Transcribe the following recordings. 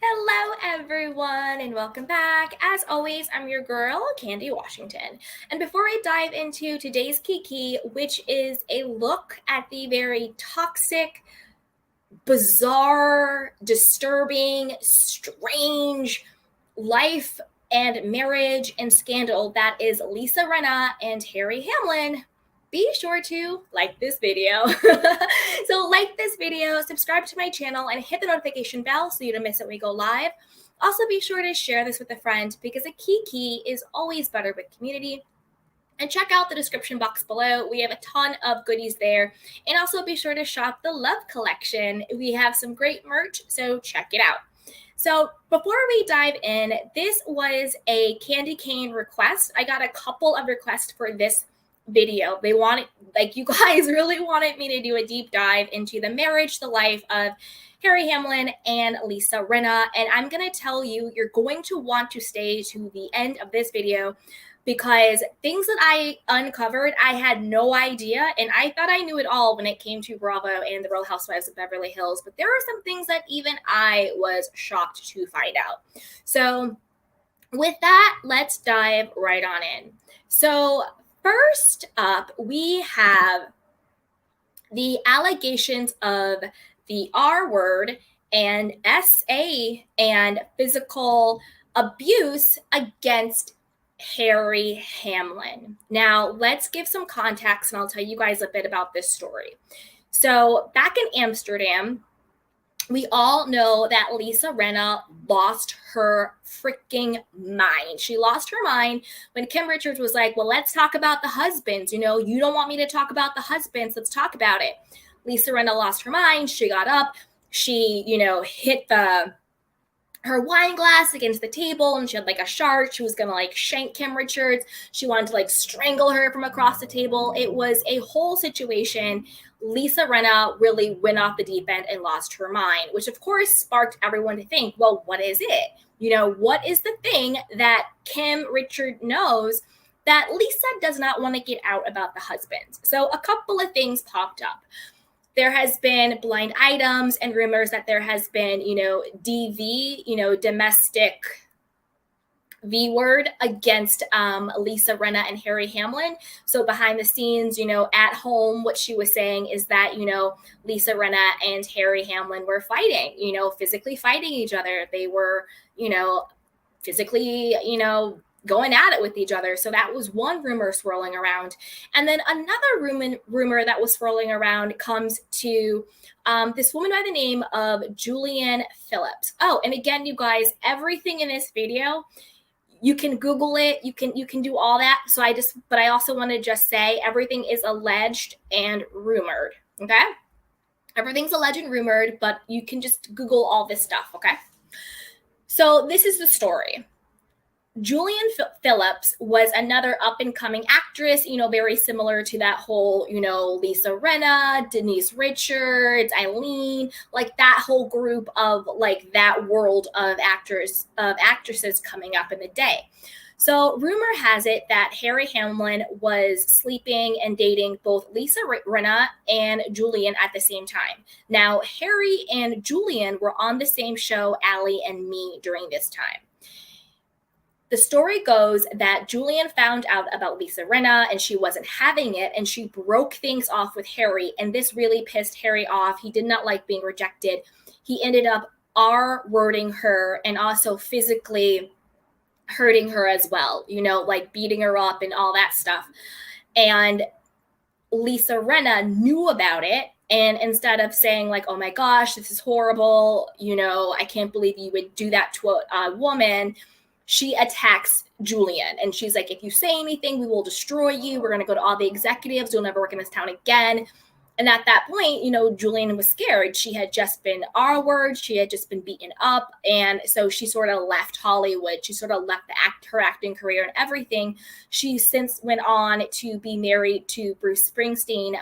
Hello, everyone, and welcome back. As always, I'm your girl, Candy Washington. And before I dive into today's Kiki, which is a look at the very toxic, bizarre, disturbing, strange life and marriage and scandal that is Lisa Rinna and Harry Hamlin, be sure to like this video. So like this video, subscribe to my channel, and hit the notification bell so you don't miss it when we go live. Also, be sure to share this with a friend because a kiki is always better with community. And check out the description box below. We have a ton of goodies there. And also be sure to shop the Love collection. We have some great merch, so check it out. So before we dive in, this was a candy cane request. I got a couple of requests for this video. They wanted, you guys really wanted me to do a deep dive into the marriage, the life of Harry Hamlin and Lisa Rinna. And I'm going to tell you, you're going to want to stay to the end of this video because things that I uncovered, I had no idea. And I thought I knew it all when it came to Bravo and the Real Housewives of Beverly Hills. But there are some things that even I was shocked to find out. So with that, let's dive right on in. So first up, we have the allegations of the R word and SA and physical abuse against Harry Hamlin. Now, let's give some context and I'll tell you guys a bit about this story. So back in Amsterdam, we all know that Lisa Rinna lost her freaking mind. She lost her mind when Kim Richards was like, well, let's talk about the husbands. You don't want me to talk about the husbands. Let's talk about it. Lisa Rinna lost her mind. She got up. She, hit her wine glass against the table, and she had a shark. She was gonna shank Kim Richards. She wanted to strangle her from across the table. It was a whole situation. Lisa Rinna really went off the deep end and lost her mind, which of course sparked everyone to think, well, what is it? What is the thing that Kim Richards knows that Lisa does not want to get out about the husbands? So a couple of things popped up. There has been blind items and rumors that there has been, DV, domestic V word against Lisa Rinna and Harry Hamlin. So behind the scenes, at home, what she was saying is that, Lisa Rinna and Harry Hamlin were fighting, physically fighting each other. They were, physically, going at it with each other. So that was one rumor swirling around. And then another rumor that was swirling around comes to this woman by the name of Julian Phillips. Oh, and again, you guys, everything in this video, you can Google it. You can do all that. But I also want to just say everything is alleged and rumored. Okay. Everything's alleged and rumored, but you can just Google all this stuff. Okay. So this is the story. Julian Phillips was another up-and-coming actress, very similar to that whole, Lisa Rinna, Denise Richards, Eileen, that whole group of that world of actresses coming up in the day. So rumor has it that Harry Hamlin was sleeping and dating both Lisa Rinna and Julian at the same time. Now, Harry and Julian were on the same show, Allie and Me, during this time. The story goes that Julian found out about Lisa Rinna and she wasn't having it, and she broke things off with Harry, and this really pissed Harry off. He did not like being rejected. He ended up R-wording her and also physically hurting her as well, beating her up and all that stuff. And Lisa Rinna knew about it, and instead of saying oh my gosh, this is horrible, I can't believe you would do that to a woman, she attacks Julian. And she's like, if you say anything, we will destroy you. We're going to go to all the executives. You'll never work in this town again. And at that point, Julian was scared. She had just been R-word. She had just been beaten up. And so she sort of left Hollywood. She sort of left her acting career and everything. She since went on to be married to Bruce Springsteen.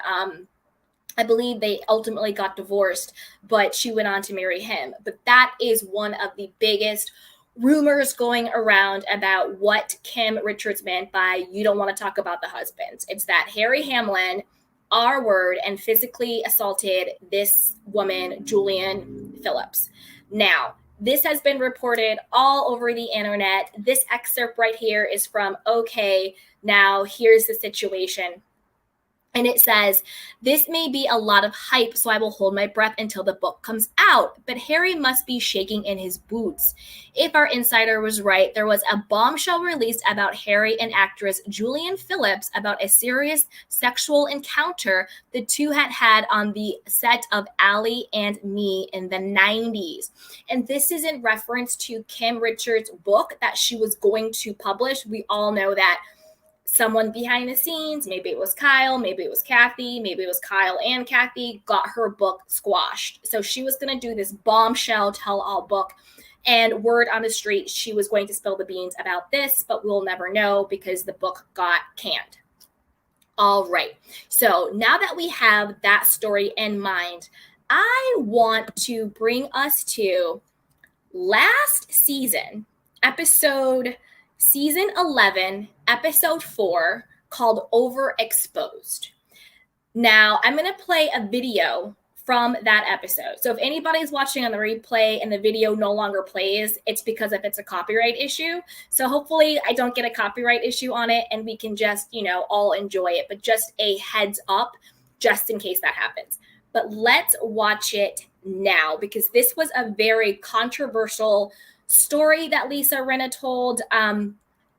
I believe they ultimately got divorced, but she went on to marry him. But that is one of the biggest rumors going around about what Kim Richards meant by you don't want to talk about the husbands. It's that Harry Hamlin R-word and physically assaulted this woman, Julian Phillips. Now, This has been reported all over the internet. This excerpt right here is from OK Now. Here's the situation. And it says, this may be a lot of hype, so I will hold my breath until the book comes out. But Harry must be shaking in his boots. If our insider was right, there was a bombshell released about Harry and actress Julian Phillips about a serious sexual encounter the two had had on the set of Ally and Me in the 90s. And this is in reference to Kim Richards' book that she was going to publish. We all know that someone behind the scenes, maybe it was Kyle, maybe it was Kathy, maybe it was Kyle and Kathy, got her book squashed. So she was going to do this bombshell tell-all book, and word on the street, she was going to spill the beans about this, but we'll never know because the book got canned. All right. So now that we have that story in mind, I want to bring us to last season, season 11, episode 4, called Overexposed. Now, I'm going to play a video from that episode. So if anybody's watching on the replay and the video no longer plays, it's because if it's a copyright issue. So hopefully I don't get a copyright issue on it and we can just, all enjoy it. But just a heads up, just in case that happens. But let's watch it now because this was a very controversial story that Lisa Rinna told.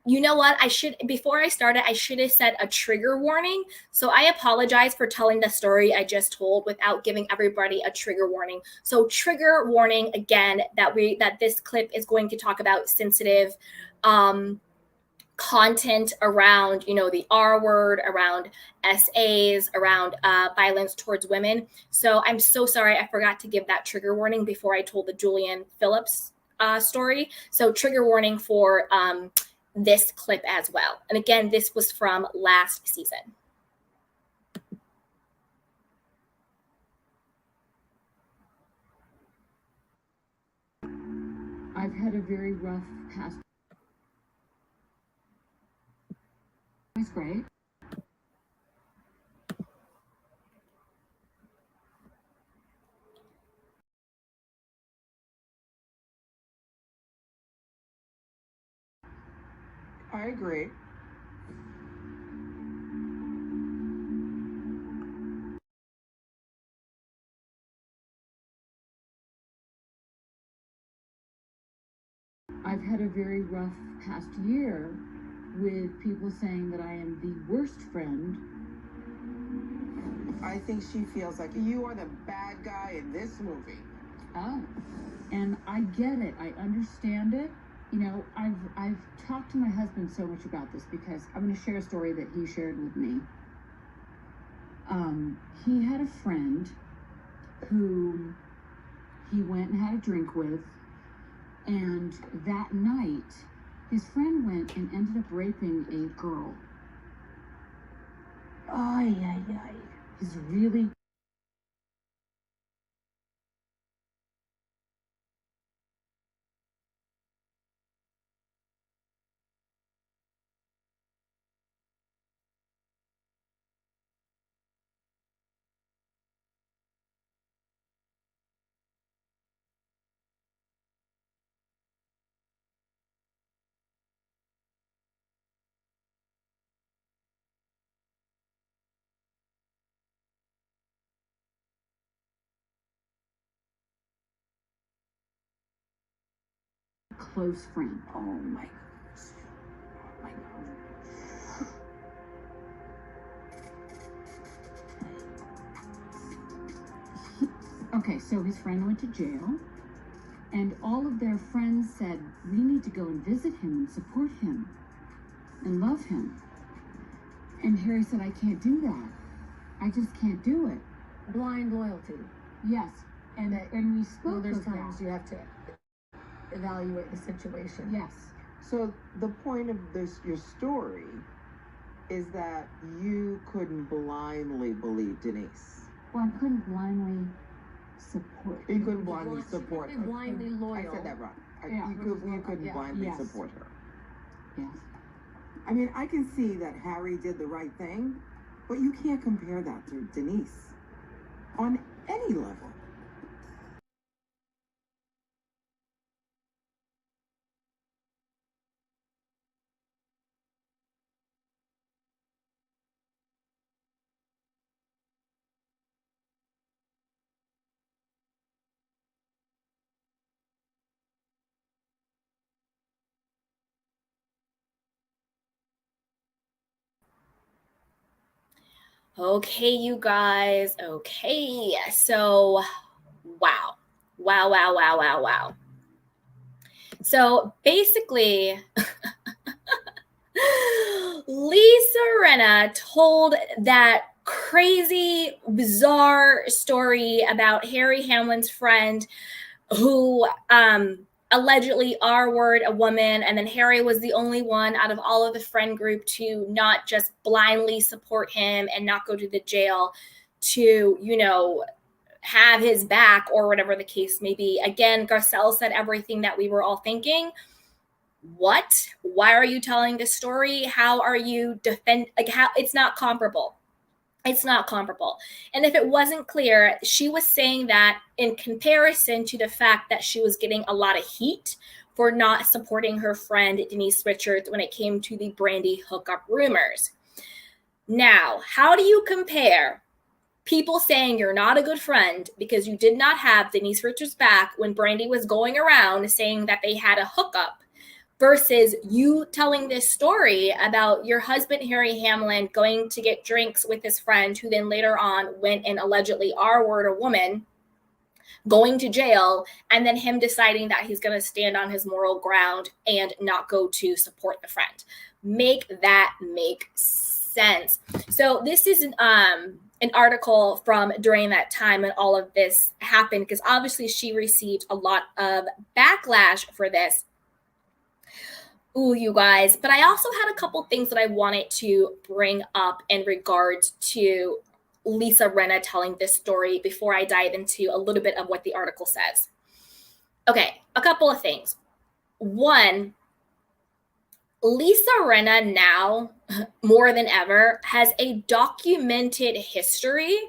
You know what? Before I started, I should have said a trigger warning. So I apologize for telling the story I just told without giving everybody a trigger warning. So trigger warning again, that this clip is going to talk about sensitive content around, the R word, around SAs, around violence towards women. So I'm so sorry. I forgot to give that trigger warning before I told the Julian Phillips story. So trigger warning for this clip as well. And again, this was from last season. I've had a very rough past. It's great. I agree. I've had a very rough past year with people saying that I am the worst friend. I think she feels like you are the bad guy in this movie. Oh, and I get it. I understand it. I've talked to my husband so much about this because I'm going to share a story that he shared with me. He had a friend who he went and had a drink with, and that night, his friend went and ended up raping a girl. Ay, ay, ay. He's really close friend. Oh my goodness. Oh my God. Okay, so his friend went to jail, and all of their friends said, we need to go and visit him and support him and love him. And Harry said, I can't do that. I just can't do it. Blind loyalty. Yes, and we spoke There's of times that. you have to evaluate the situation. Yes. So the point of your story is that you couldn't blindly believe Denise. Well, I couldn't blindly support. You couldn't blindly Blind- support her. blindly loyal. I said that wrong. Yeah. You couldn't Yeah. blindly Yes. support her. Yes. I mean, I can see that Harry did the right thing, but you can't compare that to Denise on any level. Okay, you guys. Okay. So, wow. So basically, Lisa Renna told that crazy, bizarre story about Harry Hamlin's friend who allegedly R-word a woman, and then Harry was the only one out of all of the friend group to not just blindly support him and not go to the jail, to, you know, have his back or whatever the case may be. Again, Garcelle said everything that we were all thinking. What? Why are you telling this story? How are you how it's not comparable. It's not comparable. And if it wasn't clear, she was saying that in comparison to the fact that she was getting a lot of heat for not supporting her friend Denise Richards when it came to the Brandi hookup rumors. Now, how do you compare people saying you're not a good friend because you did not have Denise Richards' back when Brandi was going around saying that they had a hookup, versus you telling this story about your husband, Harry Hamlin, going to get drinks with his friend, who then later on went and allegedly R-word a woman, going to jail, and then him deciding that he's going to stand on his moral ground and not go to support the friend. Make that make sense. So this is an article from during that time when all of this happened, because obviously she received a lot of backlash for this. Ooh, you guys. But I also had a couple things that I wanted to bring up in regards to Lisa Renna telling this story before I dive into a little bit of what the article says. Okay, a couple of things. One, Lisa Renna now, more than ever, has a documented history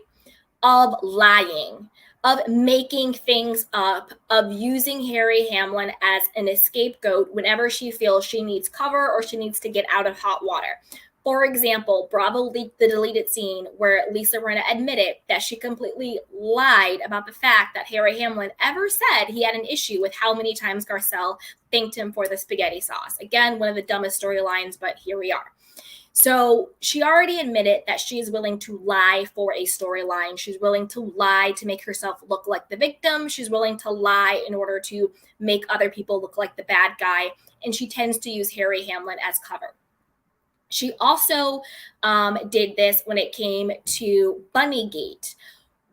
of lying, of making things up, of using Harry Hamlin as an scapegoat whenever she feels she needs cover or she needs to get out of hot water. For example, Brothel leaked the deleted scene where Lisa Renna admitted that she completely lied about the fact that Harry Hamlin ever said he had an issue with how many times Garcelle thanked him for the spaghetti sauce. Again, one of the dumbest storylines, but here we are. So she already admitted that she is willing to lie for a storyline. She's willing to lie to make herself look like the victim. She's willing to lie in order to make other people look like the bad guy. And she tends to use Harry Hamlin as cover. She also did this when it came to Bunnygate.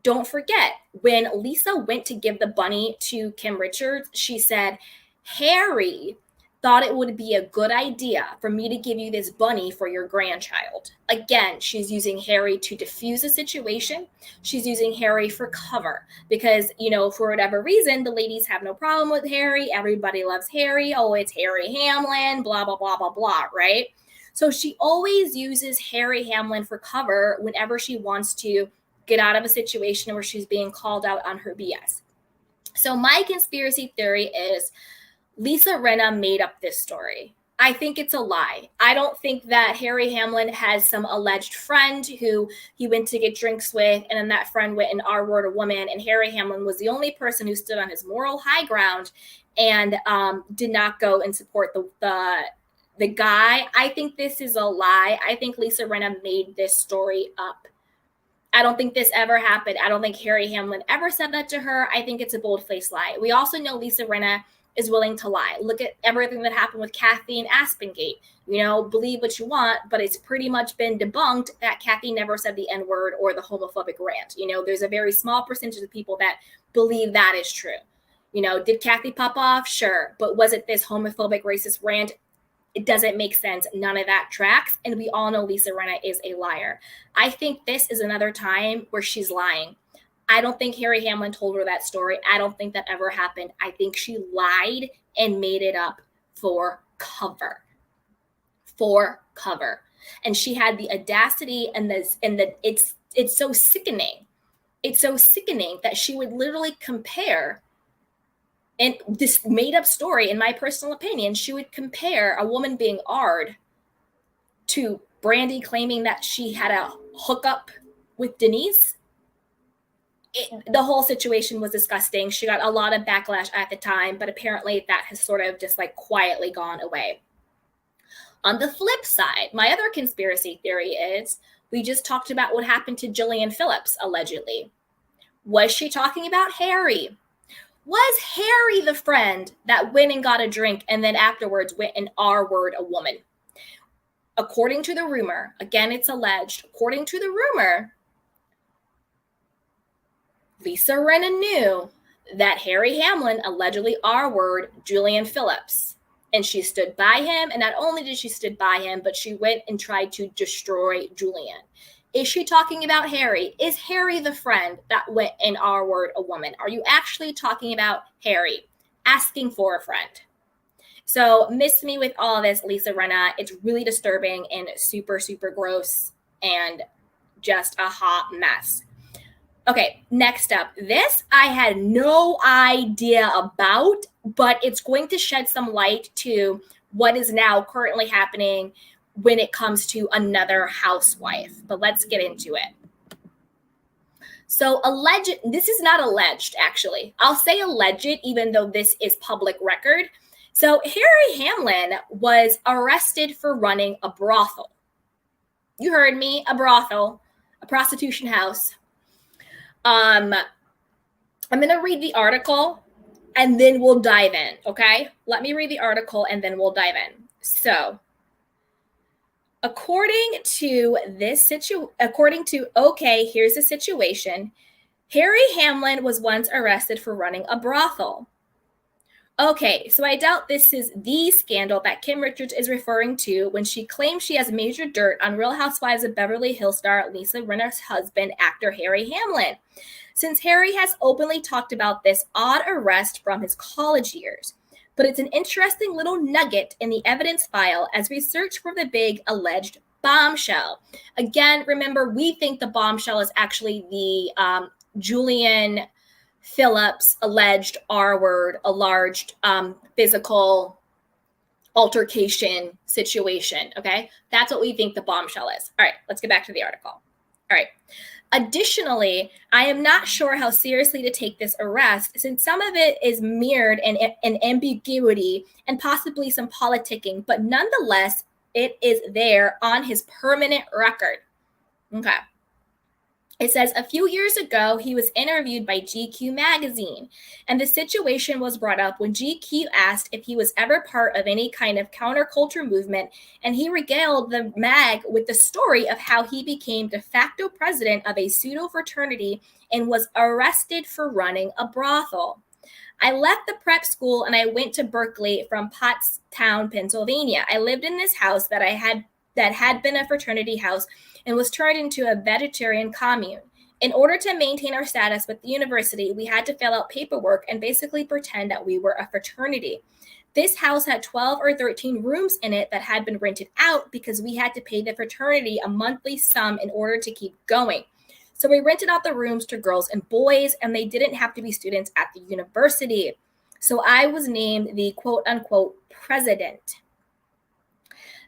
Don't forget, when Lisa went to give the bunny to Kim Richards, she said, Harry thought it would be a good idea for me to give you this bunny for your grandchild. Again, she's using Harry to diffuse a situation. She's using Harry for cover because, you know, for whatever reason, the ladies have no problem with Harry. Everybody loves Harry. Oh, it's Harry Hamlin, blah, blah, blah, blah, blah, right? So she always uses Harry Hamlin for cover whenever she wants to get out of a situation where she's being called out on her BS. So my conspiracy theory is Lisa Renna made up this story. I think it's a lie. I don't think that Harry Hamlin has some alleged friend who he went to get drinks with, and then that friend went and R-word a woman, and Harry Hamlin was the only person who stood on his moral high ground and did not go and support the guy. I think this is a lie. I think Lisa Renna made this story up. I don't think this ever happened. I don't think Harry Hamlin ever said that to her. I think it's a bold-faced lie. We also know Lisa Renna is willing to lie. Look at everything that happened with Kathy and Aspengate. You know, believe what you want, but it's pretty much been debunked that Kathy never said the N-word or the homophobic rant. You know, there's a very small percentage of people that believe that is true. You know, did Kathy pop off? Sure. But was it this homophobic, racist rant? It doesn't make sense. None of that tracks. And we all know Lisa Renna is a liar. I think this is another time where she's lying. I don't think Harry Hamlin told her that story. I don't think that ever happened. I think she lied and made it up for cover. For cover. And she had the audacity and it's so sickening. It's so sickening that she would literally compare, and this made up story, in my personal opinion, she would compare a woman being R'd to Brandi claiming that she had a hookup with Denise. The whole situation was disgusting. She got a lot of backlash at the time, but apparently that has sort of just like quietly gone away. On the flip side, my other conspiracy theory is We just talked about what happened to Julian Phillips, allegedly. Was she talking about Harry? Was Harry the friend that went and got a drink and then afterwards went and R-word a woman? According to the rumor, again, it's alleged, according to the rumor, Lisa Rinna knew that Harry Hamlin allegedly R-word Julian Phillips. And she stood by him. And not only did she stood by him, but she went and tried to destroy Julian. Is she talking about Harry? Is Harry the friend that went and R-word a woman? Are you actually talking about Harry asking for a friend? So miss me with all of this, Lisa Rinna. It's really disturbing and super, super gross and just a hot mess. Okay, next up. This I had no idea about, but it's going to shed some light to what is now currently happening when it comes to another housewife. But let's get into it. So this is not alleged, actually. I'll say alleged, even though this is public record. So Harry Hamlin was arrested for running a brothel. You heard me, a brothel, a prostitution house. I'm going to read the article and then we'll dive in, okay? Let me read the article and then we'll dive in. So, according to here's the situation. Harry Hamlin was once arrested for running a brothel. Okay, so I doubt this is the scandal that Kim Richards is referring to when she claims she has major dirt on Real Housewives of Beverly Hills star Lisa Rinna's husband, actor Harry Hamlin, since Harry has openly talked about this odd arrest from his college years. But it's an interesting little nugget in the evidence file as we search for the big alleged bombshell. Again, remember, we think the bombshell is actually the Julian Phillips alleged R-word, a large physical altercation situation, okay? That's what we think the bombshell is. All right, let's get back to the article. All right. Additionally, I am not sure how seriously to take this arrest since some of it is mirrored in ambiguity and possibly some politicking, but nonetheless, it is there on his permanent record. Okay. It says a few years ago, he was interviewed by GQ magazine, and the situation was brought up when GQ asked if he was ever part of any kind of counterculture movement, and he regaled the mag with the story of how he became de facto president of a pseudo fraternity and was arrested for running a brothel. I left the prep school and I went to Berkeley from Pottstown, Pennsylvania. I lived in this house that had been a fraternity house and was turned into a vegetarian commune. In order to maintain our status with the university, we had to fill out paperwork and basically pretend that we were a fraternity. This house had 12 or 13 rooms in it that had been rented out because we had to pay the fraternity a monthly sum in order to keep going. So we rented out the rooms to girls and boys, and they didn't have to be students at the university. So I was named the quote-unquote president.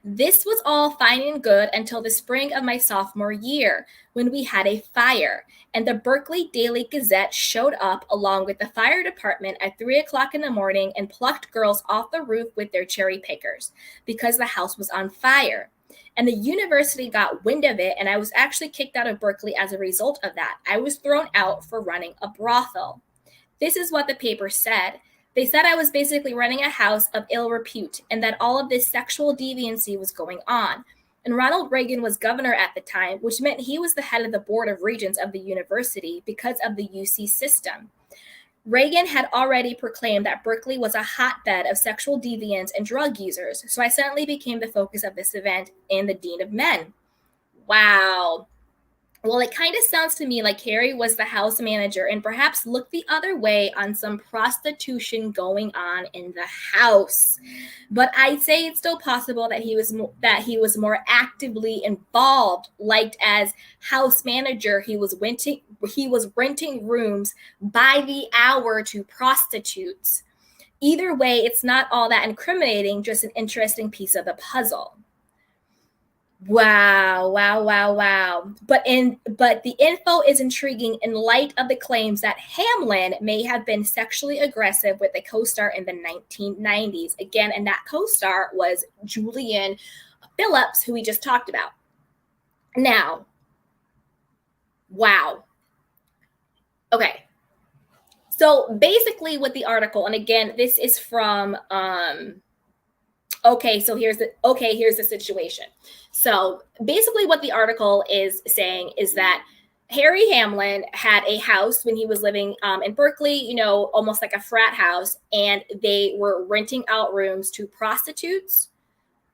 This was all fine and good until the spring of my sophomore year, when we had a fire, and the Berkeley Daily Gazette showed up along with the fire department at 3 o'clock in the morning and plucked girls off the roof with their cherry pickers because the house was on fire. And the university got wind of it, and I was actually kicked out of Berkeley as a result of that. I was thrown out for running a brothel. This is what the paper said. They said I was basically running a house of ill repute and that all of this sexual deviancy was going on. And Ronald Reagan was governor at the time, which meant he was the head of the board of regents of the university because of the UC system. Reagan had already proclaimed that Berkeley was a hotbed of sexual deviants and drug users, so I suddenly became the focus of this event and the dean of men. Wow. Well, it kind of sounds to me like Harry was the house manager and perhaps looked the other way on some prostitution going on in the house. But I'd say it's still possible that he was more actively involved, like as house manager, he was renting rooms by the hour to prostitutes. Either way, it's not all that incriminating, just an interesting piece of the puzzle. Wow. But the info is intriguing in light of the claims that Hamlin may have been sexually aggressive with a co-star in the 1990s. Again, and that co-star was Julian Phillips, who we just talked about. Now, Wow. Okay. So basically with the article, and again, this is from here's the situation. So basically what the article is saying is that Harry Hamlin had a house when he was living in Berkeley, almost like a frat house, and they were renting out rooms to prostitutes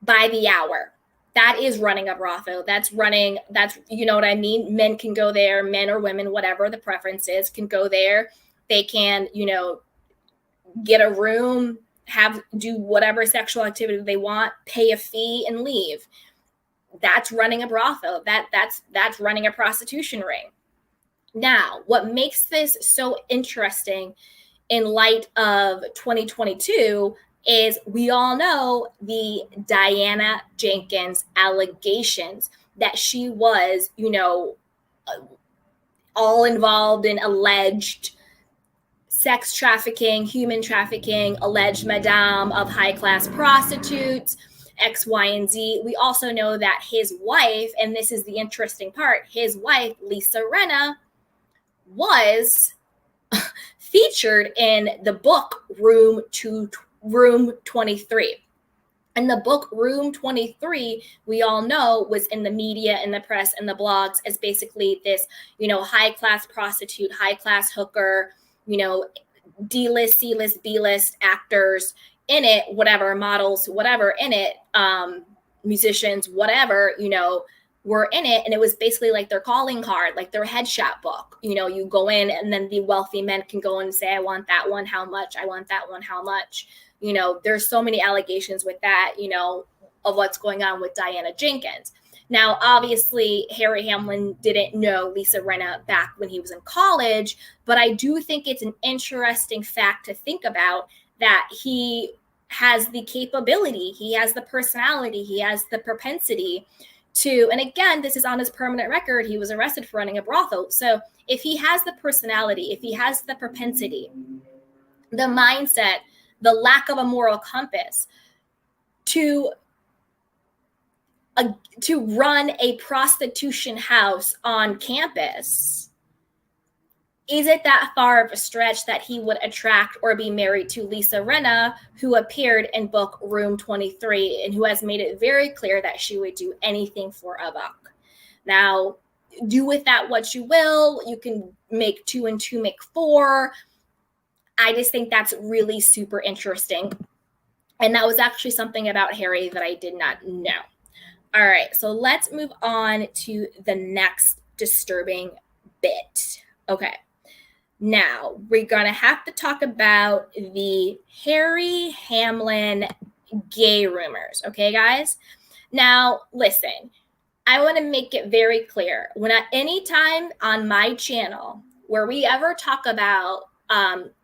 by the hour. That is running a brothel. That's you know what I mean? Men can go there, men or women, whatever the preference is, can go there. They can, get a room, do whatever sexual activity they want, pay a fee and leave. That's running a brothel. That's running a prostitution ring. Now, what makes this so interesting in light of 2022 is we all know the Diana Jenkins allegations that she was, all involved in alleged sex trafficking, human trafficking, alleged madame of high-class prostitutes, X, Y, and Z. We also know that his wife, and this is the interesting part, his wife, Lisa Renna, was featured in the book Room 23. And the book Room 23, we all know, was in the media, in the press, and the blogs as basically this, high-class prostitute, high-class hooker, D-list, C-list, B-list actors in it, whatever, models, whatever in it, musicians, whatever, were in it. And it was basically like their calling card, like their headshot book. You go in and then the wealthy men can go and say, I want that one, how much? I want that one, how much? There's so many allegations with that, of what's going on with Diana Jenkins. Now, obviously, Harry Hamlin didn't know Lisa Renna back when he was in college, but I do think it's an interesting fact to think about that he has the capability, he has the personality, he has the propensity to, and again, this is on his permanent record, he was arrested for running a brothel. So if he has the personality, if he has the propensity, the mindset, the lack of a moral compass to run a prostitution house on campus, is it that far of a stretch that he would attract or be married to Lisa Renna, who appeared in book Room 23 and who has made it very clear that she would do anything for a buck? Now, do with that what you will. You can make 2 and 2 make 4. I just think that's really super interesting. And that was actually something about Harry that I did not know. All right, so let's move on to the next disturbing bit. Okay, now we're going to have to talk about the Harry Hamlin gay rumors. Okay, guys? Now, listen, I want to make it very clear. Anytime on my channel where we ever talk about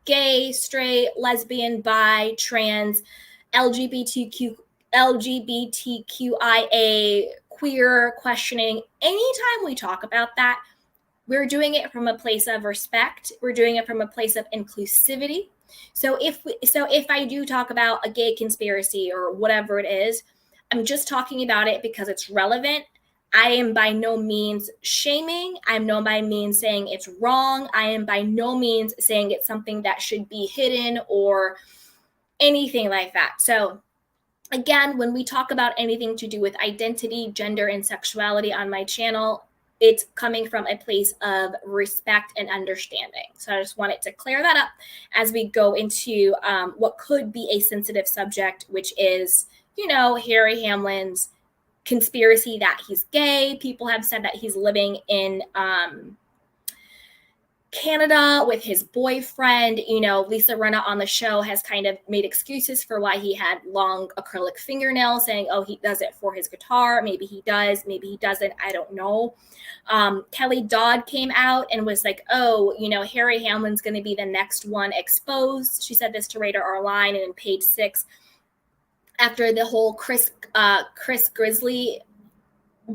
gay, straight, lesbian, bi, trans, LGBTQIA, queer, questioning, anytime we talk about that, we're doing it from a place of respect. We're doing it from a place of inclusivity. So if I do talk about a gay conspiracy or whatever it is, I'm just talking about it because it's relevant. I am by no means shaming. I'm no by means saying it's wrong. I am by no means saying it's something that should be hidden or anything like that. So again, when we talk about anything to do with identity, gender, and sexuality on my channel, it's coming from a place of respect and understanding. So I just wanted to clear that up as we go into what could be a sensitive subject, which is, Harry Hamlin's conspiracy that he's gay. People have said that he's living in Canada with his boyfriend. Lisa Renna on the show has kind of made excuses for why he had long acrylic fingernails, saying, oh, he does it for his guitar. Maybe he does, maybe he doesn't. I don't know. Kelly Dodd came out and was like, oh, Harry Hamlin's going to be the next one exposed. She said this to Radar Online and in Page 6 after the whole Chris Grizzly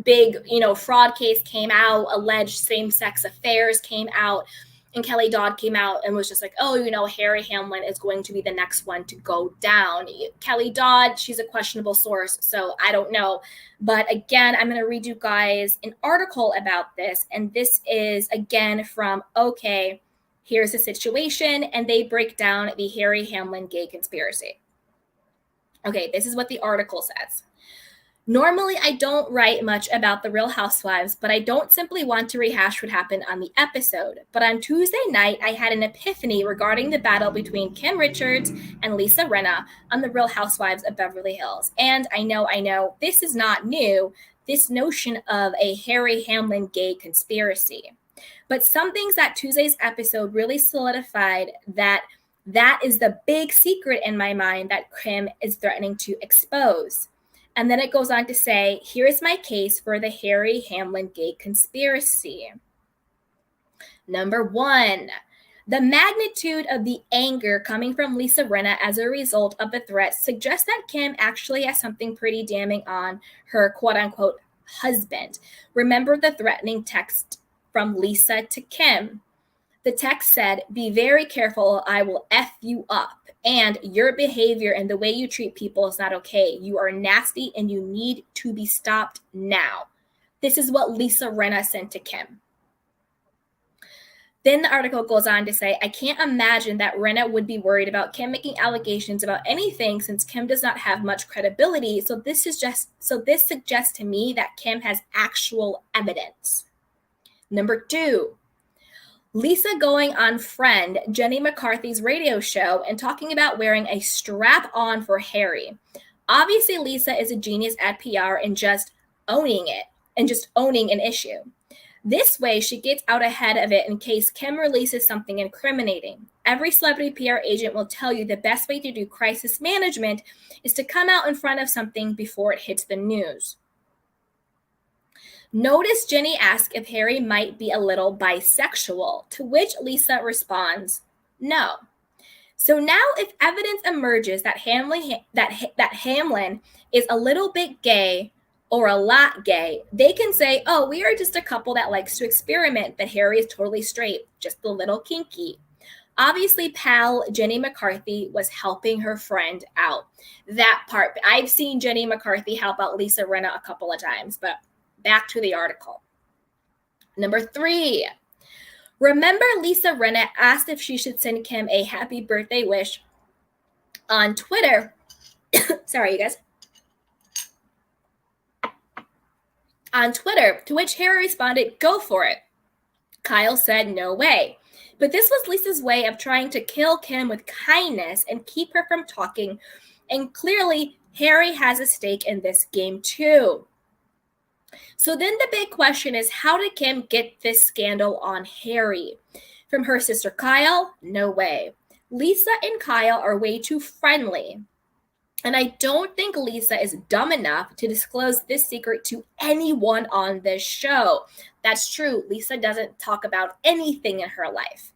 big, fraud case came out, alleged same-sex affairs came out. And Kelly Dodd came out and was just like, oh, Harry Hamlin is going to be the next one to go down. Kelly Dodd, she's a questionable source, so I don't know. But again, I'm going to read you guys an article about this. And this is, again, from OK, Here's the Situation. And they break down the Harry Hamlin gay conspiracy. Okay, this is what the article says. Normally, I don't write much about the Real Housewives, but I don't simply want to rehash what happened on the episode. But on Tuesday night, I had an epiphany regarding the battle between Kim Richards and Lisa Rinna on the Real Housewives of Beverly Hills. And I know, this is not new, this notion of a Harry Hamlin gay conspiracy. But some things that Tuesday's episode really solidified that is the big secret in my mind that Kim is threatening to expose. And then it goes on to say, here is my case for the Harry Hamlin gay conspiracy. Number 1, the magnitude of the anger coming from Lisa Rinna as a result of the threat suggests that Kim actually has something pretty damning on her quote-unquote husband. Remember the threatening text from Lisa to Kim. The text said, be very careful, I will F you up. And your behavior and the way you treat people is not okay. You are nasty and you need to be stopped now. This is what Lisa Rinna sent to Kim. Then the article goes on to say, I can't imagine that Renna would be worried about Kim making allegations about anything since Kim does not have much credibility. So this suggests to me that Kim has actual evidence. Number 2. Lisa going on friend Jenny McCarthy's radio show and talking about wearing a strap-on for Harry. Obviously, Lisa is a genius at PR and just owning it and just owning an issue. This way, she gets out ahead of it in case Kim releases something incriminating. Every celebrity PR agent will tell you the best way to do crisis management is to come out in front of something before it hits the news. Notice Jenny asks if Harry might be a little bisexual, to which Lisa responds, no. So now if evidence emerges that Hamlin is a little bit gay or a lot gay, they can say, oh, we are just a couple that likes to experiment, but Harry is totally straight, just a little kinky. Obviously, pal Jenny McCarthy was helping her friend out. That part, I've seen Jenny McCarthy help out Lisa Rinna a couple of times, but back to the article. Number 3, remember Lisa Rinna asked if she should send Kim a happy birthday wish on Twitter. Sorry, you guys. On Twitter, to which Harry responded, go for it. Kyle said, no way. But this was Lisa's way of trying to kill Kim with kindness and keep her from talking. And clearly, Harry has a stake in this game too. So then the big question is, how did Kim get this scandal on Harry? From her sister Kyle? No way. Lisa and Kyle are way too friendly. And I don't think Lisa is dumb enough to disclose this secret to anyone on this show. That's true. Lisa doesn't talk about anything in her life.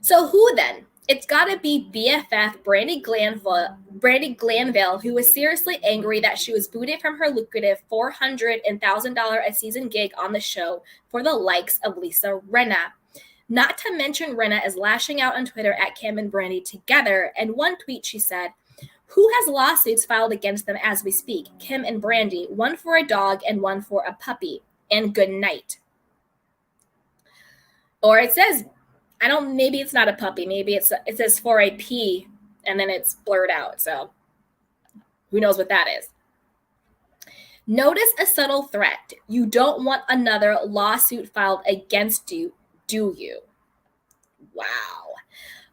So who then? It's got to be BFF Brandi Glanville, who was seriously angry that she was booted from her lucrative $400,000 a season gig on the show for the likes of Lisa Rinna. Not to mention Renna is lashing out on Twitter at Kim and Brandi together. And one tweet she said, who has lawsuits filed against them as we speak? Kim and Brandi, one for a dog and one for a puppy. And good night. Or it says, maybe it's not a puppy. Maybe it says for a P and then it's blurred out. So who knows what that is. Notice a subtle threat. You don't want another lawsuit filed against you, do you? Wow.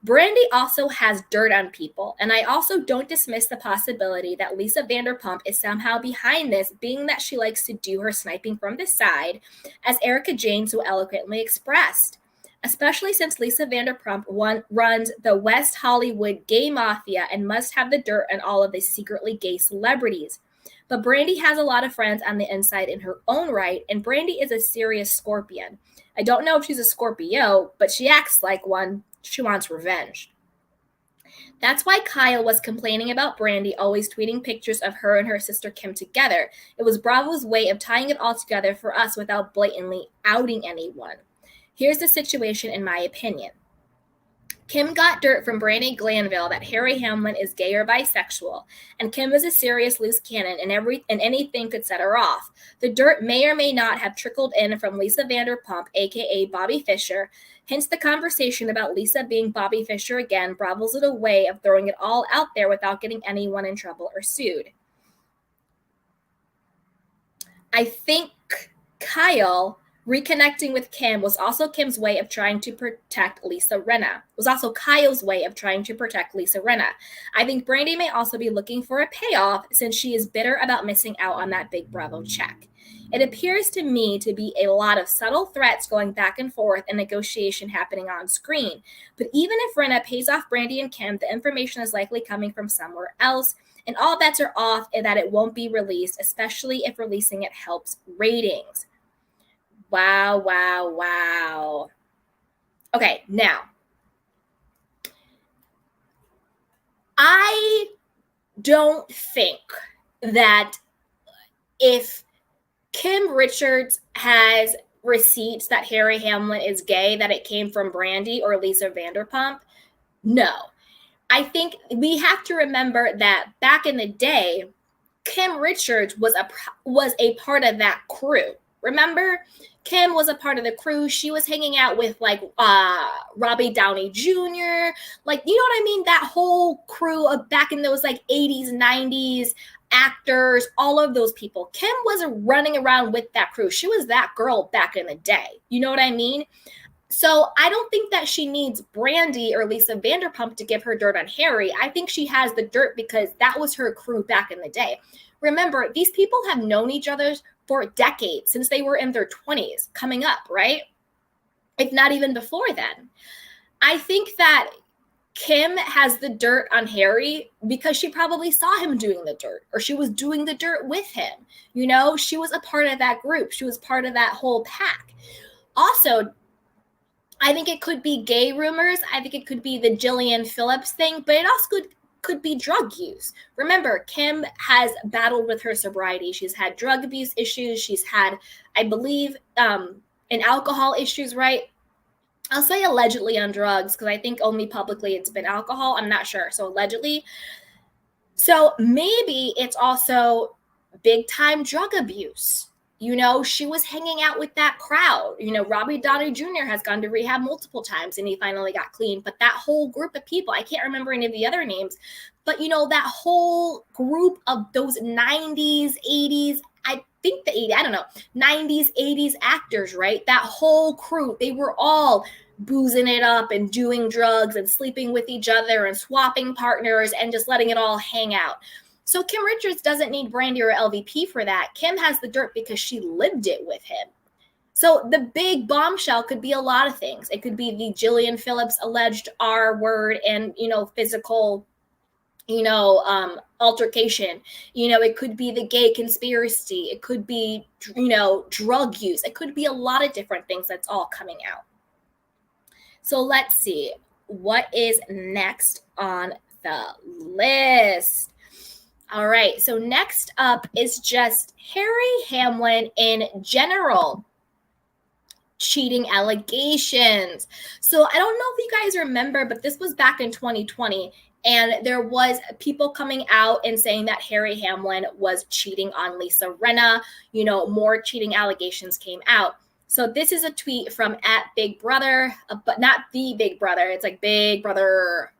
Brandi also has dirt on people, and I also don't dismiss the possibility that Lisa Vanderpump is somehow behind this, being that she likes to do her sniping from the side, as Erica Jane so eloquently expressed. Especially since Lisa Vanderpump runs the West Hollywood gay mafia and must have the dirt on all of the secretly gay celebrities. But Brandi has a lot of friends on the inside in her own right, and Brandi is a serious Scorpion. I don't know if she's a Scorpio, but she acts like one. She wants revenge. That's why Kyle was complaining about Brandi always tweeting pictures of her and her sister Kim together. It was Bravo's way of tying it all together for us without blatantly outing anyone. Here's the situation in my opinion. Kim got dirt from Brandi Glanville that Harry Hamlin is gay or bisexual, and Kim is a serious loose cannon and anything could set her off. The dirt may or may not have trickled in from Lisa Vanderpump, aka Bobby Fischer, hence the conversation about Lisa being Bobby Fischer again Bravo's a way of throwing it all out there without getting anyone in trouble or sued. I think Kyle reconnecting with Kim was also Kim's way of trying to protect Lisa Renna. Was also Kyle's way of trying to protect Lisa Renna. I think Brandi may also be looking for a payoff since she is bitter about missing out on that big Bravo check. It appears to me to be a lot of subtle threats going back and forth and negotiation happening on screen. But even if Renna pays off Brandi and Kim, the information is likely coming from somewhere else, and all bets are off and that it won't be released, especially if releasing it helps ratings. Wow, wow, wow. Okay, now, I don't think that if Kim Richards has receipts that Harry Hamlin is gay, that it came from Brandi or Lisa Vanderpump. No. I think we have to remember that back in the day, Kim Richards was a part of that crew. Remember? Kim was a part of the crew. She was hanging out with like Robbie Downey Jr. Like, you know what I mean? That whole crew of back in those like 80s, 90s actors, all of those people. Kim wasn't running around with that crew. She was that girl back in the day. You know what I mean? So I don't think that she needs Brandi or Lisa Vanderpump to give her dirt on Harry. I think she has the dirt because that was her crew back in the day. Remember, these people have known each other for decades, since they were in their 20s, coming up, right? If not even before then. I think that Kim has the dirt on Harry because she probably saw him doing the dirt, or she was doing the dirt with him. You know, she was a part of that group. She was part of that whole pack. Also, I think it could be gay rumors. I think it could be the Julian Phillips thing, but it also could be drug use. Remember, Kim has battled with her sobriety. She's had drug abuse issues. She's had, I believe, an alcohol issues, right? I'll say allegedly on drugs because I think only publicly it's been alcohol. I'm not sure. So allegedly. So maybe it's also big time drug abuse. You know, she was hanging out with that crowd. You know, Robbie Downey Jr. has gone to rehab multiple times and he finally got clean. But that whole group of people, I can't remember any of the other names, but, you know, that whole group of those 90s, 80s, I think the 80s, I don't know, 90s, 80s actors, right? That whole crew, they were all boozing it up and doing drugs and sleeping with each other and swapping partners and just letting it all hang out. So Kim Richards doesn't need Brandi or LVP for that. Kim has the dirt because she lived it with him. So the big bombshell could be a lot of things. It could be the Julian Phillips alleged R word and, you know, physical, you know, altercation. You know, it could be the gay conspiracy. It could be, you know, drug use. It could be a lot of different things that's all coming out. So let's see. What is next on the list? All right, so next up is just Harry Hamlin in general. Cheating allegations. So I don't know if you guys remember, but this was back in 2020, and there was people coming out and saying that Harry Hamlin was cheating on Lisa Renna. You know, more cheating allegations came out. So this is a tweet from @BigBrother, but not the Big Brother. It's like Big Brother.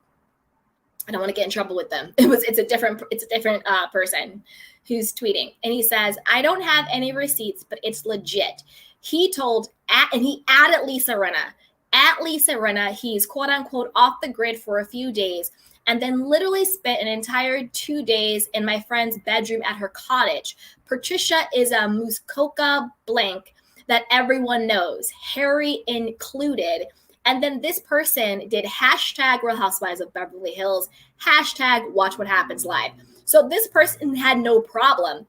I don't want to get in trouble with them. It's a different person who's tweeting. And he says, I don't have any receipts, but it's legit. He told, and he added Lisa Renna. At Lisa Renna, he's quote unquote off the grid for a few days and then literally spent an entire 2 days in my friend's bedroom at her cottage. Patricia is a Muskoka blank that everyone knows, Harry included. And then this person did hashtag Real Housewives of Beverly Hills, hashtag Watch What Happens Live. So this person had no problem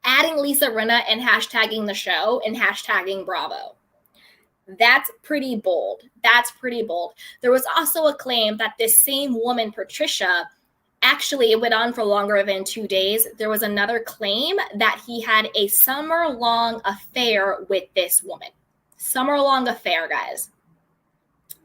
adding Lisa Rinna and hashtagging the show and hashtagging Bravo. That's pretty bold. That's pretty bold. There was also a claim that this same woman, Patricia, actually, it went on for longer than 2 days. There was another claim that he had a summer-long affair with this woman. Summer-long affair, guys.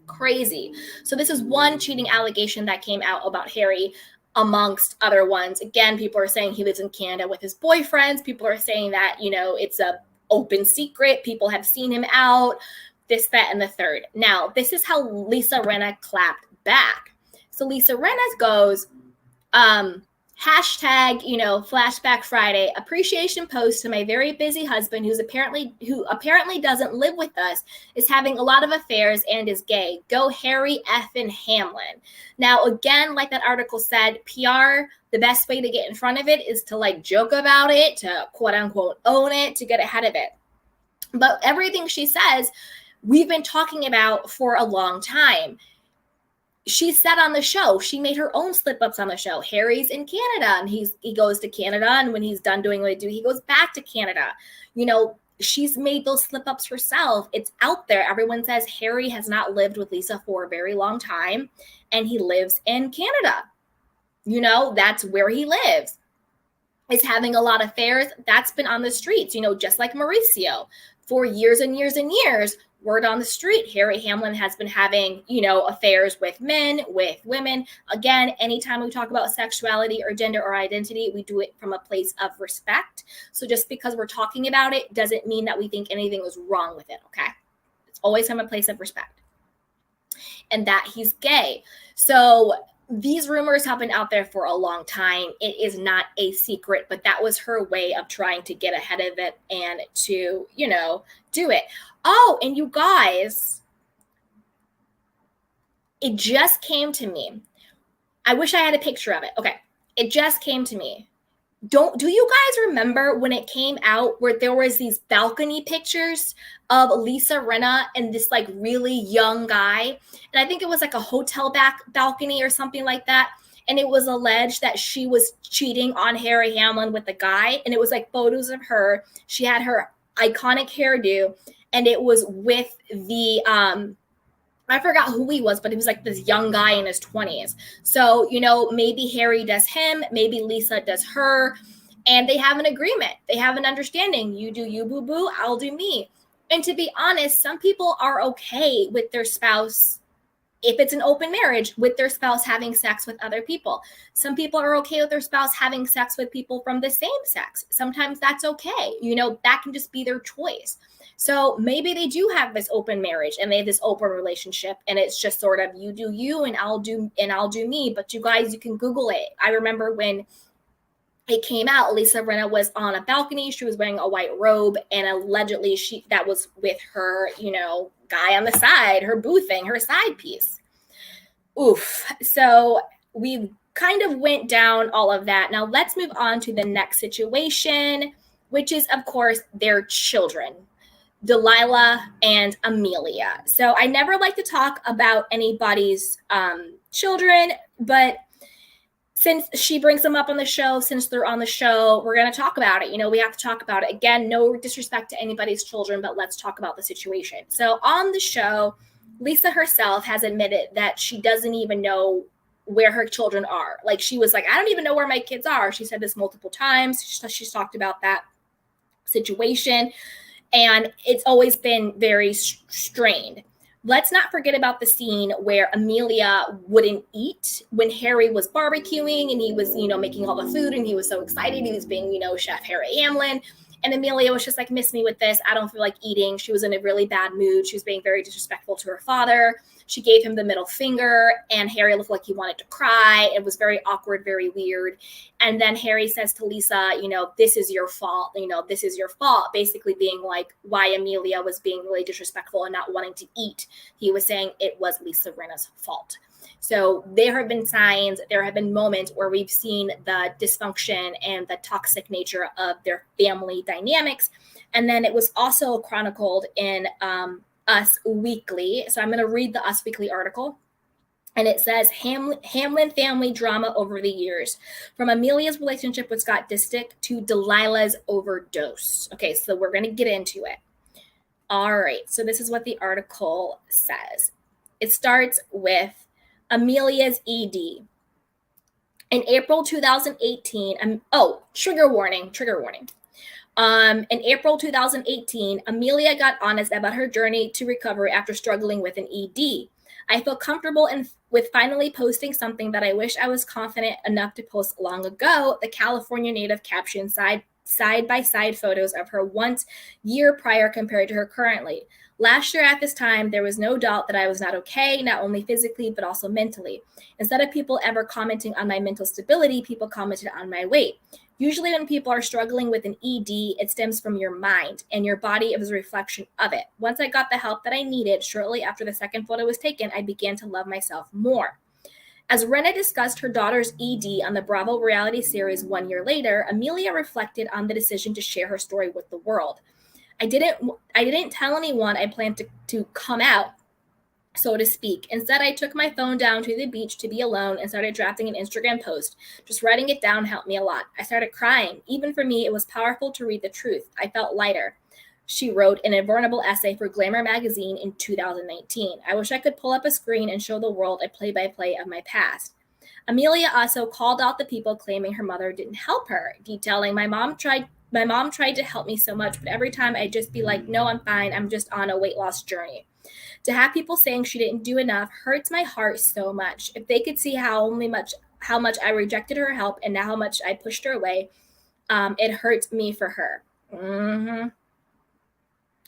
Crazy. So this is one cheating allegation that came out about Harry, amongst other ones. Again, people are saying he lives in Canada with his boyfriends. People are saying that, it's a open secret. People have seen him out, this, that, and the third. Now, this is how Lisa Rinna clapped back. So Lisa Rinna goes, hashtag, Flashback Friday, appreciation post to my very busy husband who apparently doesn't live with us, is having a lot of affairs and is gay. Go Harry effing Hamlin. Now, again, like that article said, PR, the best way to get in front of it is to joke about it, to quote unquote own it, to get ahead of it. But everything she says, we've been talking about for a long time. She said on the show, she made her own slip-ups on the show. Harry's in Canada, and he goes to Canada, and when he's done doing what he do, he goes back to Canada. She's made those slip-ups herself. It's out there. Everyone says Harry has not lived with Lisa for a very long time, and he lives in Canada. That's where he lives. Is having a lot of affairs. That's been on the streets, just like Mauricio. For years and years and years, word on the street, Harry Hamlin has been having, affairs with men, with women. Again, anytime we talk about sexuality or gender or identity, we do it from a place of respect. So just because we're talking about it doesn't mean that we think anything is wrong with it, okay? It's always from a place of respect. And that he's gay. So these rumors have been out there for a long time. It is not a secret, but that was her way of trying to get ahead of it and to, do it. Oh, and you guys, it just came to me. I wish I had a picture of it. Okay. It just came to me. Do you guys remember when it came out where there was these balcony pictures of Lisa Rinna and this really young guy? And I think it was a hotel balcony or something like that. And it was alleged that she was cheating on Harry Hamlin with the guy. And it was photos of her. She had her iconic hairdo. And it was with the, I forgot who he was, but he was this young guy in his 20s. So, maybe Harry does him, maybe Lisa does her, and they have an agreement. They have an understanding. You do you, boo-boo, I'll do me. And to be honest, some people are okay with their spouse, if it's an open marriage, with their spouse having sex with other people. Some people are okay with their spouse having sex with people from the same sex. Sometimes that's okay. That can just be their choice. So maybe they do have this open marriage and they have this open relationship, and it's just sort of you do you and I'll do me. But you guys, you can Google it. I remember when it came out, Lisa Rinna was on a balcony. She was wearing a white robe, and allegedly that was with her, guy on the side, her boo thing, her side piece. Oof. So we kind of went down all of that. Now let's move on to the next situation, which is, of course, their children. Delilah and Amelia. So I never like to talk about anybody's children, but since she brings them up on the show, since they're on the show, we're going to talk about it. We have to talk about it. Again, no disrespect to anybody's children, but let's talk about the situation. So on the show, Lisa herself has admitted that she doesn't even know where her children are. She was I don't even know where my kids are. She said this multiple times. She's talked about that situation. And it's always been very strained. Let's not forget about the scene where Amelia wouldn't eat when Harry was barbecuing and he was, making all the food and he was so excited. He was being, Chef Harry Hamlin. And Amelia was just miss me with this. I don't feel like eating. She was in a really bad mood. She was being very disrespectful to her father. She gave him the middle finger, and Harry looked like he wanted to cry. It was very awkward, very weird. And then Harry says to Lisa, this is your fault. This is your fault. Basically being why Amelia was being really disrespectful and not wanting to eat. He was saying it was Lisa Rinna's fault. So there have been signs, there have been moments where we've seen the dysfunction and the toxic nature of their family dynamics. And then it was also chronicled in Us Weekly. So I'm going to read the Us Weekly article. And it says, Hamlin family drama over the years. From Amelia's relationship with Scott Disick to Delilah's overdose. Okay, so we're going to get into it. All right, so this is what the article says. It starts with Amelia's ED. In April 2018, trigger warning. In April 2018, Amelia got honest about her journey to recovery after struggling with an ED. I feel comfortable with finally posting something that I wish I was confident enough to post long ago, the California native caption side-by-side photos of her once year prior compared to her currently. Last year at this time, there was no doubt that I was not okay, not only physically, but also mentally. Instead of people ever commenting on my mental stability, people commented on my weight. Usually when people are struggling with an ED, it stems from your mind, and your body is a reflection of it. Once I got the help that I needed, shortly after the second photo was taken, I began to love myself more. As Renna discussed her daughter's ED on the Brothel reality series 1 year later, Amelia reflected on the decision to share her story with the world. I didn't tell anyone I planned to come out, so to speak. Instead, I took my phone down to the beach to be alone and started drafting an Instagram post. Just writing it down helped me a lot. I started crying. Even for me, it was powerful to read the truth. I felt lighter. She wrote in a vulnerable essay for Glamour magazine in 2019. I wish I could pull up a screen and show the world a play-by-play of my past. Amelia also called out the people claiming her mother didn't help her, detailing my mom tried to help me so much, but every time I'd just be like, no, I'm fine. I'm just on a weight loss journey. To have people saying she didn't do enough hurts my heart so much. If they could see how much I rejected her help and now how much I pushed her away, it hurts me for her. Mm-hmm.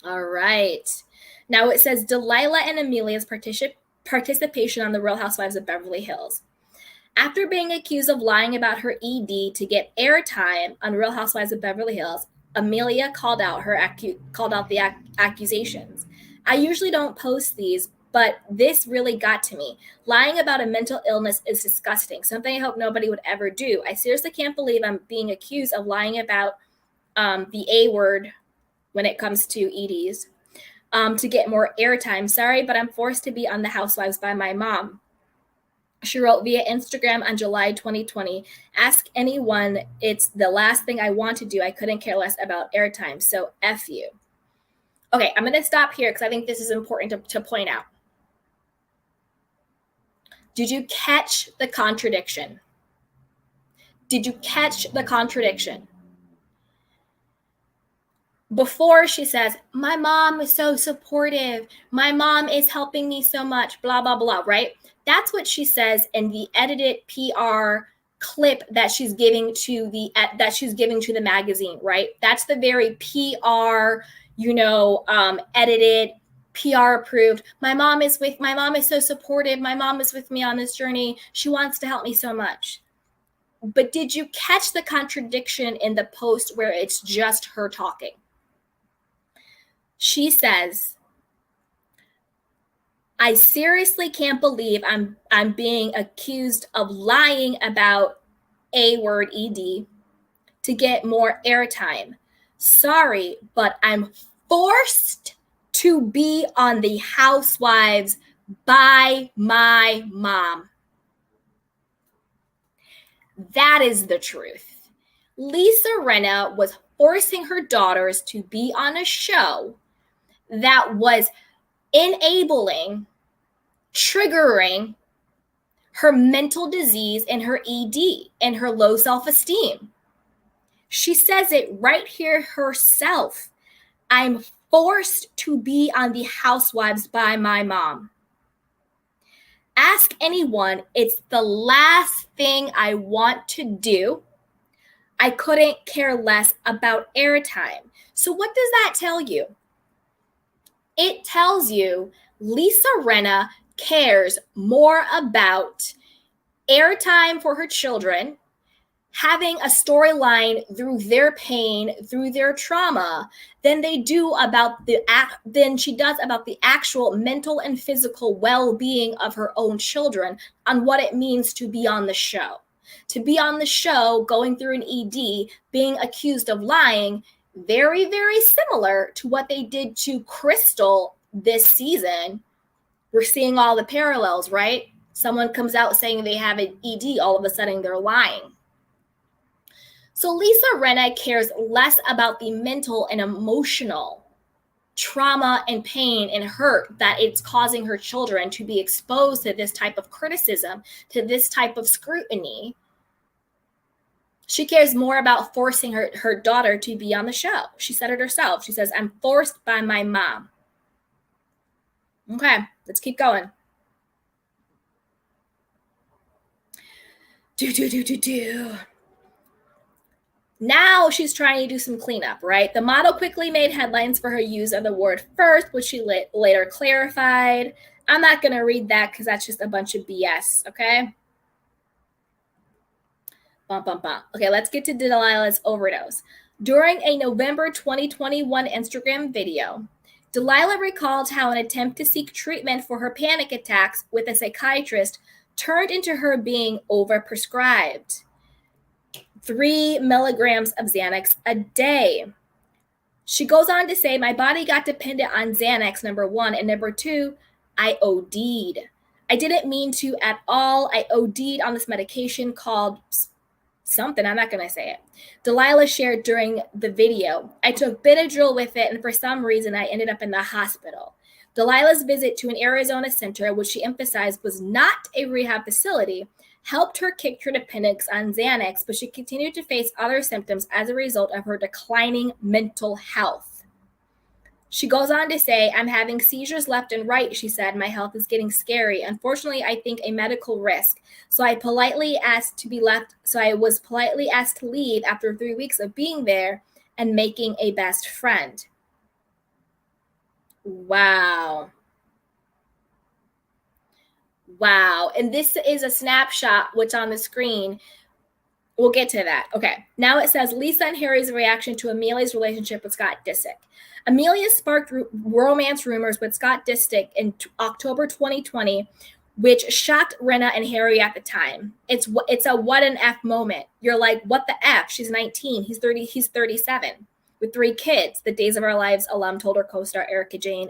All right. Now it says Delilah and Amelia's participation on the Real Housewives of Beverly Hills. After being accused of lying about her ED to get airtime on Real Housewives of Beverly Hills, Amelia called out the accusations. I usually don't post these, but this really got to me. Lying about a mental illness is disgusting, something I hope nobody would ever do. I seriously can't believe I'm being accused of lying about the A word when it comes to EDs to get more airtime. Sorry, but I'm forced to be on the Housewives by my mom. She wrote via Instagram on July 2020, ask anyone, it's the last thing I want to do. I couldn't care less about airtime, so F you. Okay, I'm going to stop here because I think this is important to point out. Did you catch the contradiction? Did you catch the contradiction? Before she says, my mom is so supportive. My mom is helping me so much, blah, blah, blah, right? That's what she says in the edited PR clip that she's giving to the magazine, right? That's the very PR, edited, PR approved. My mom is so supportive. My mom is with me on this journey. She wants to help me so much. But did you catch the contradiction in the post where it's just her talking? She says, I seriously can't believe I'm being accused of lying about A word ED to get more airtime. Sorry, but I'm forced to be on the Housewives by my mom. That is the truth. Lisa Rinna was forcing her daughters to be on a show that was enabling, triggering her mental disease and her ED and her low self-esteem. She says it right here herself. I'm forced to be on the Housewives by my mom. Ask anyone, it's the last thing I want to do. I couldn't care less about airtime. So what does that tell you? It tells you Lisa Rinna cares more about airtime for her children, having a storyline through their pain, through their trauma, than she does about the actual mental and physical well-being of her own children on what it means to be on the show. To be on the show, going through an ED, being accused of lying, very, very similar to what they did to Crystal this season. We're seeing all the parallels, right? Someone comes out saying they have an ED, all of a sudden they're lying. So Lisa Rinna cares less about the mental and emotional trauma and pain and hurt that it's causing her children to be exposed to this type of criticism, to this type of scrutiny, She cares more about forcing her daughter to be on the show. She said it herself. She says, I'm forced by my mom. Okay, let's keep going. Now she's trying to do some cleanup, right? The model quickly made headlines for her use of the word first, which she later clarified. I'm not going to read that because that's just a bunch of BS, okay? Okay, let's get to Delilah's overdose. During a November 2021 Instagram video, Delilah recalled how an attempt to seek treatment for her panic attacks with a psychiatrist turned into her being overprescribed 3 milligrams of Xanax a day. She goes on to say, my body got dependent on Xanax, number 1, and number 2, I OD'd. I didn't mean to at all. I OD'd on this medication called something. I'm not going to say it. Delilah shared during the video, I took Benadryl with it, and for some reason, I ended up in the hospital. Delilah's visit to an Arizona center, which she emphasized was not a rehab facility, helped her kick her dependence on Xanax, but she continued to face other symptoms as a result of her declining mental health. She goes on to say, I'm having seizures left and right, she said. My health is getting scary. Unfortunately, I think a medical risk. So I was politely asked to leave after 3 weeks of being there and making a best friend. Wow. And this is a snapshot, what's on the screen. We'll get to that. Okay. Now it says Lisa and Harry's reaction to Amelia's relationship with Scott Disick. Amelia sparked romance rumors with Scott Disick in October 2020, which shocked Rinna and Harry at the time. It's a what an F moment. You're like, what the F? She's 19. He's 30. He's 37 with 3 kids. The Days of Our Lives alum told her co-star Erica Jane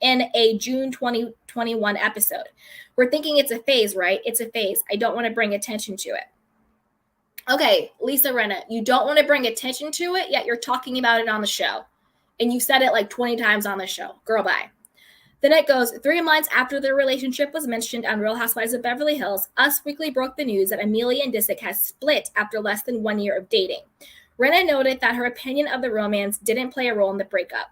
in a June 2021 episode. We're thinking it's a phase, right? It's a phase. I don't want to bring attention to it. Okay, Lisa Renna, you don't want to bring attention to it, yet you're talking about it on the show. And you said it like 20 times on the show. Girl, bye. Then it goes, 3 months after their relationship was mentioned on Real Housewives of Beverly Hills, Us Weekly broke the news that Amelia and Disick had split after less than 1 year of dating. Renna noted that her opinion of the romance didn't play a role in the breakup.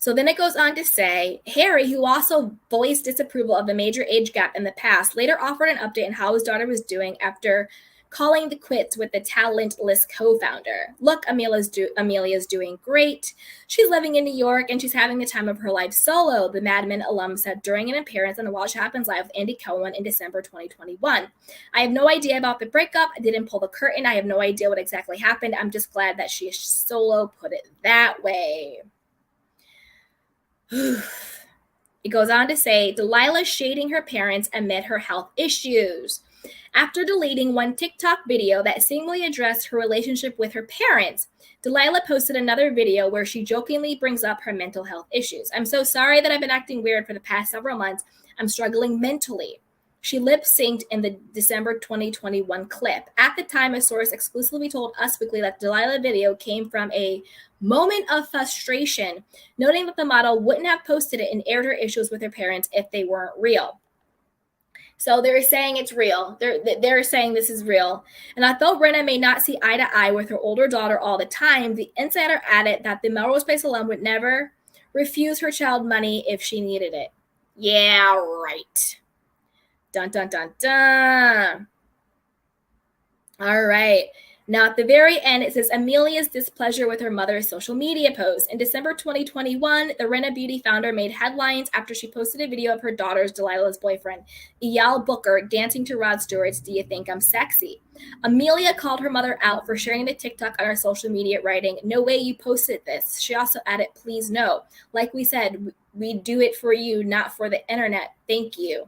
So then it goes on to say, Harry, who also voiced disapproval of the major age gap in the past, later offered an update on how his daughter was doing after calling the quits with the talentless co-founder. Look, Amelia's doing great. She's living in New York and she's having the time of her life solo, the Mad Men alum said during an appearance on the Watch Happens Live with Andy Cohen in December 2021. I have no idea about the breakup. I didn't pull the curtain. I have no idea what exactly happened. I'm just glad that she is solo, put it that way. It goes on to say, Delilah shading her parents amid her health issues. After deleting one TikTok video that seemingly addressed her relationship with her parents, Delilah posted another video where she jokingly brings up her mental health issues. I'm so sorry that I've been acting weird for the past several months. I'm struggling mentally. She lip-synced in the December 2021 clip. At the time, a source exclusively told Us Weekly that the Delilah video came from a moment of frustration, noting that the model wouldn't have posted it and aired her issues with her parents if they weren't real. So they're saying it's real. They're saying this is real. And although Renna may not see eye to eye with her older daughter all the time, the insider added that the Melrose Place alum would never refuse her child money if she needed it. Yeah, right. Dun, dun, dun, dun. All right. Now, at the very end, it says Amelia's displeasure with her mother's social media post. In December 2021, the Renna Beauty founder made headlines after she posted a video of her daughter's Delilah's boyfriend, Eyal Booker, dancing to Rod Stewart's Do You Think I'm Sexy? Amelia called her mother out for sharing the TikTok on her social media, writing, no way you posted this. She also added, please no. Like we said, we do it for you, not for the internet. Thank you.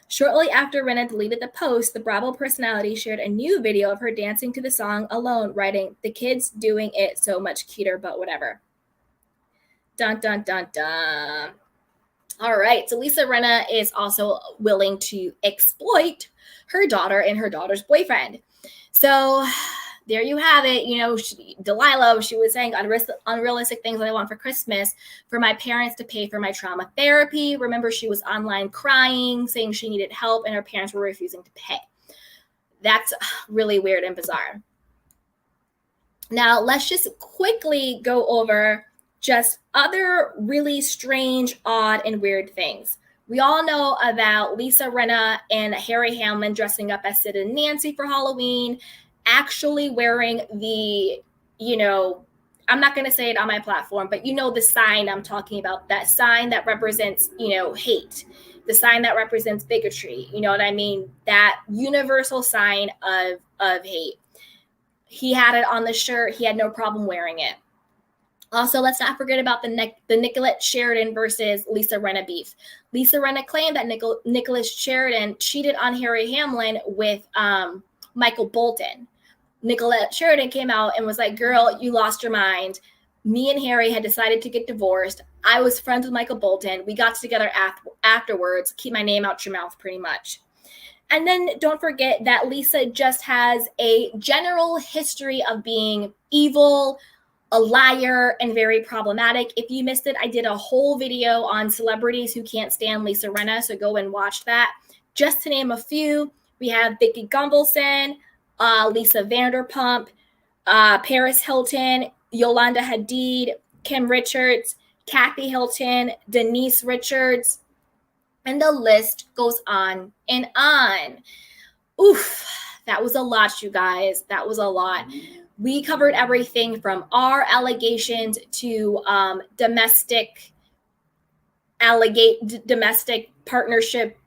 Shortly after Renna deleted the post, the Brothel personality shared a new video of her dancing to the song Alone, writing, the kids doing it so much cuter, but whatever. Dun, dun, dun, dun. All right, so Lisa Renna is also willing to exploit her daughter and her daughter's boyfriend. So there you have it. You know, Delilah, she was saying unrealistic things that I want for Christmas for my parents to pay for my trauma therapy. Remember, she was online crying, saying she needed help, and her parents were refusing to pay. That's really weird and bizarre. Now, let's just quickly go over just other really strange, odd, and weird things. We all know about Lisa Rinna and Harry Hamlin dressing up as Sid and Nancy for Halloween, actually wearing the, I'm not going to say it on my platform, but the sign I'm talking about, that sign that represents, hate, the sign that represents bigotry. You know what I mean? That universal sign of hate. He had it on the shirt. He had no problem wearing it. Also, let's not forget about the Nicolette Sheridan versus Lisa Rinna beef. Lisa Rinna claimed that Nicholas Sheridan cheated on Harry Hamlin with Michael Bolton. Nicolette Sheridan came out and was like, girl, you lost your mind. Me and Harry had decided to get divorced. I was friends with Michael Bolton. We got together afterwards. Keep my name out your mouth, pretty much. And then don't forget that Lisa just has a general history of being evil, a liar, and very problematic. If you missed it, I did a whole video on celebrities who can't stand Lisa Rinna, so go and watch that. Just to name a few, we have Vicki Gunvalson, Lisa Vanderpump, Paris Hilton, Yolanda Hadid, Kim Richards, Kathy Hilton, Denise Richards, and the list goes on and on. Oof, that was a lot, you guys. That was a lot. We covered everything from our allegations to domestic partnership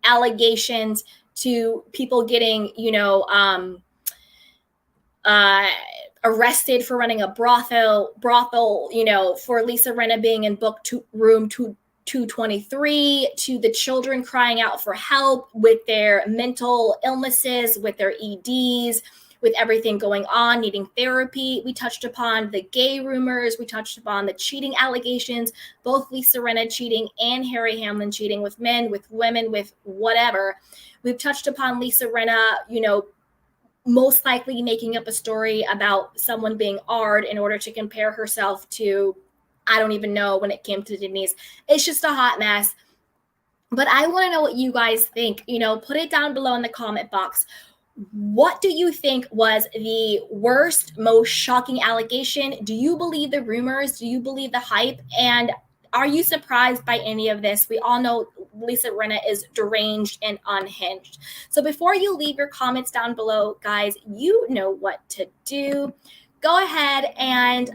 allegations to people getting, arrested for running a brothel, for Lisa Renna being in room 223, to the children crying out for help with their mental illnesses, with their EDs, with everything going on, needing therapy. We touched upon the gay rumors. We touched upon the cheating allegations, both Lisa Rinna cheating and Harry Hamlin cheating with men, with women, with whatever. We've touched upon Lisa Rinna, most likely making up a story about someone being Ard in order to compare herself to, I don't even know, when it came to Denise. It's just a hot mess. But I want to know what you guys think. Put it down below in the comment box. What do you think was the worst, most shocking allegation? Do you believe the rumors? Do you believe the hype? And are you surprised by any of this? We all know Lisa Rinna is deranged and unhinged. So before you leave your comments down below, guys, you know what to do. Go ahead and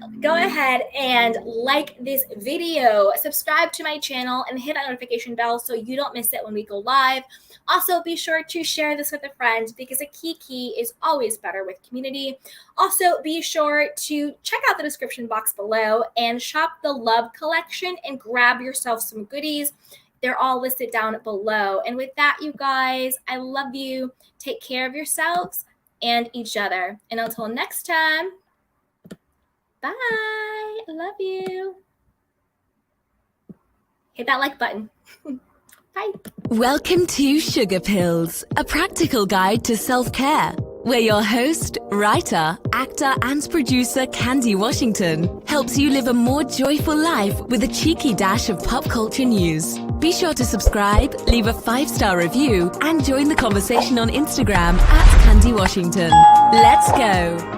like this video, subscribe to my channel, and hit that notification bell so you don't miss it when we go live. Also, be sure to share this with a friend because a kiki is always better with community. Also, be sure to check out the description box below and shop the Love collection and grab yourself some goodies. They're all listed down below. And with that, you guys, I love you. Take care of yourselves and each other. And until next time, bye. I love you. Hit that like button. Bye. Welcome to Sugar Pills, a practical guide to self-care, where your host, writer, actor, and producer Candy Washington helps you live a more joyful life with a cheeky dash of pop culture news. Be sure to subscribe, leave a 5-star review, and join the conversation on Instagram @Candy Washington. Let's go.